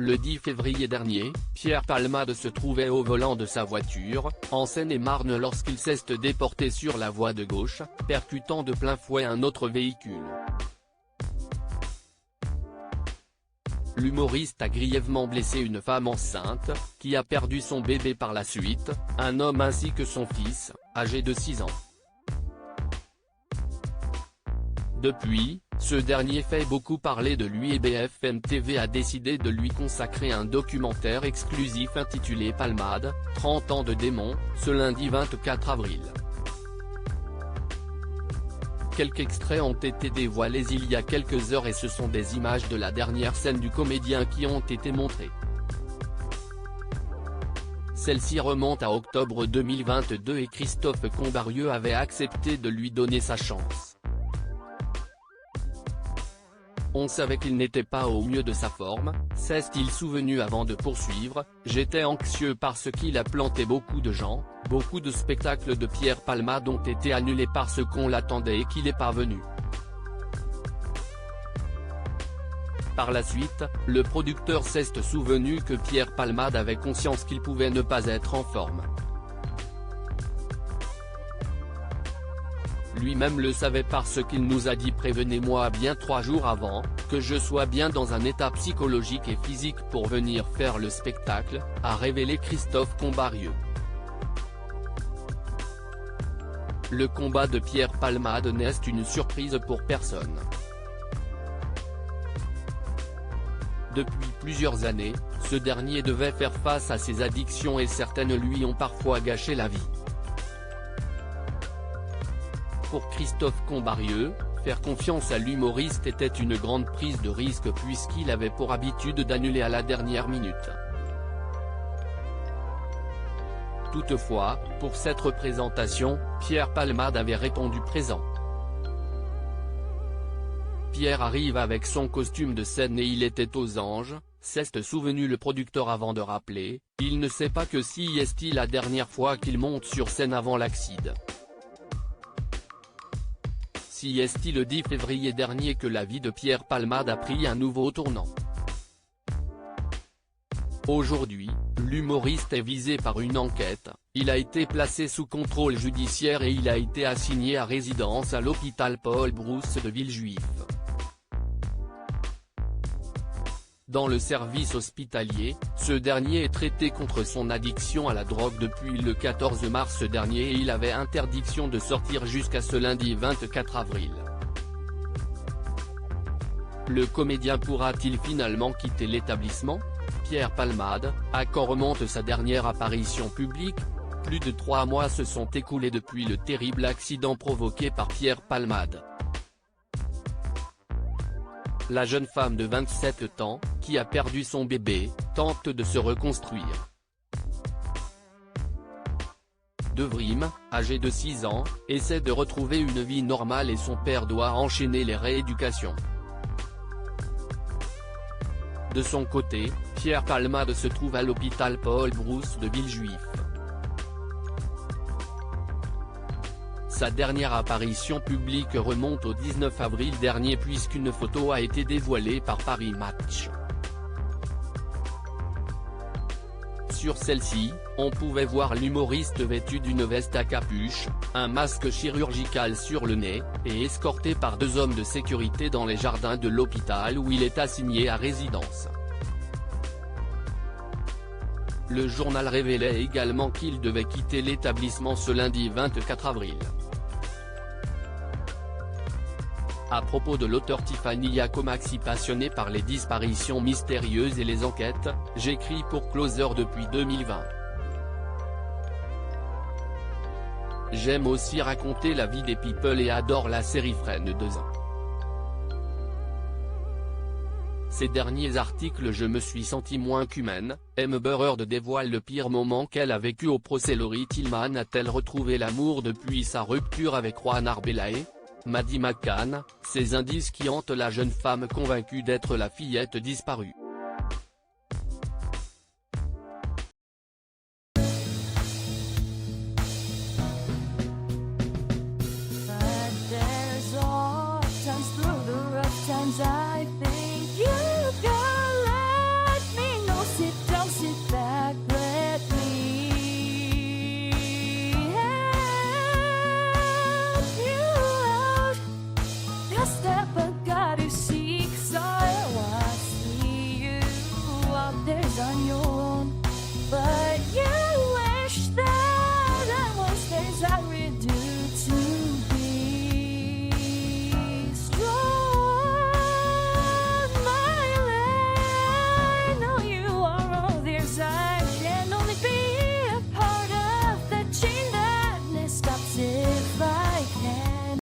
Le 10 février dernier, Pierre Palmade se trouvait au volant de sa voiture, en Seine-et-Marne lorsqu'il s'est déporté sur la voie de gauche, percutant de plein fouet un autre véhicule. L'humoriste a grièvement blessé une femme enceinte, qui a perdu son bébé par la suite, un homme ainsi que son fils, âgé de 6 ans. Depuis, ce dernier fait beaucoup parler de lui et BFM TV a décidé de lui consacrer un documentaire exclusif intitulé Palmade, 30 ans de démon, ce lundi 24 avril. Quelques extraits ont été dévoilés il y a quelques heures et ce sont des images de la dernière scène du comédien qui ont été montrées. Celle-ci remonte à octobre 2022 et Christophe Combarieux avait accepté de lui donner sa chance. On savait qu'il n'était pas au mieux de sa forme, s'est-il souvenu avant de poursuivre, j'étais anxieux parce qu'il a planté beaucoup de gens, beaucoup de spectacles de Pierre Palmade ont été annulés parce qu'on l'attendait et qu'il n'est pas venu. Par la suite, le producteur s'est souvenu que Pierre Palmade avait conscience qu'il pouvait ne pas être en forme. Lui-même le savait parce qu'il nous a dit « Prévenez-moi bien 3 jours avant, que je sois bien dans un état psychologique et physique pour venir faire le spectacle », a révélé Christophe Combarieux. Le combat de Pierre Palmade n'est une surprise pour personne. Depuis plusieurs années, ce dernier devait faire face à ses addictions et certaines lui ont parfois gâché la vie. Pour Christophe Combarieux, faire confiance à l'humoriste était une grande prise de risque puisqu'il avait pour habitude d'annuler à la dernière minute. Toutefois, pour cette représentation, Pierre Palmade avait répondu présent. Pierre arrive avec son costume de scène et il était aux anges, s'est souvenu le producteur avant de rappeler, il ne sait pas que si est-il la dernière fois qu'il monte sur scène avant l'accident. Si est-il le 10 février dernier que la vie de Pierre Palmade a pris un nouveau tournant. Aujourd'hui, l'humoriste est visé par une enquête, il a été placé sous contrôle judiciaire et il a été assigné à résidence à l'hôpital Paul Brousse de Villejuif. Dans le service hospitalier, ce dernier est traité contre son addiction à la drogue depuis le 14 mars dernier et il avait interdiction de sortir jusqu'à ce lundi 24 avril. Le comédien pourra-t-il finalement quitter l'établissement? Pierre Palmade, à quand remonte sa dernière apparition publique? Plus de 3 mois se sont écoulés depuis le terrible accident provoqué par Pierre Palmade. La jeune femme de 27 ans, qui a perdu son bébé, tente de se reconstruire. Devrim, âgé de 6 ans, essaie de retrouver une vie normale et son père doit enchaîner les rééducations. De son côté, Pierre Palmade se trouve à l'hôpital Paul Brousse de Villejuif. Sa dernière apparition publique remonte au 19 avril dernier puisqu'une photo a été dévoilée par Paris Match. Sur celle-ci, on pouvait voir l'humoriste vêtu d'une veste à capuche, un masque chirurgical sur le nez, et escorté par 2 hommes de sécurité dans les jardins de l'hôpital où il est assigné à résidence. Le journal révélait également qu'il devait quitter l'établissement ce lundi 24 avril. À propos de l'auteur Tiffany Yacomaxi passionnée par les disparitions mystérieuses et les enquêtes, j'écris pour Closer depuis 2020. J'aime aussi raconter la vie des people et adore la série Friends 2 ans. Ces derniers articles je me suis senti moins qu'humaine, Amber Heard dévoile le pire moment qu'elle a vécu au procès. Laurie Tillman a-t-elle retrouvé l'amour depuis sa rupture avec Juan Arbelaez? Maddie McCann, ces indices qui hantent la jeune femme convaincue d'être la fillette disparue.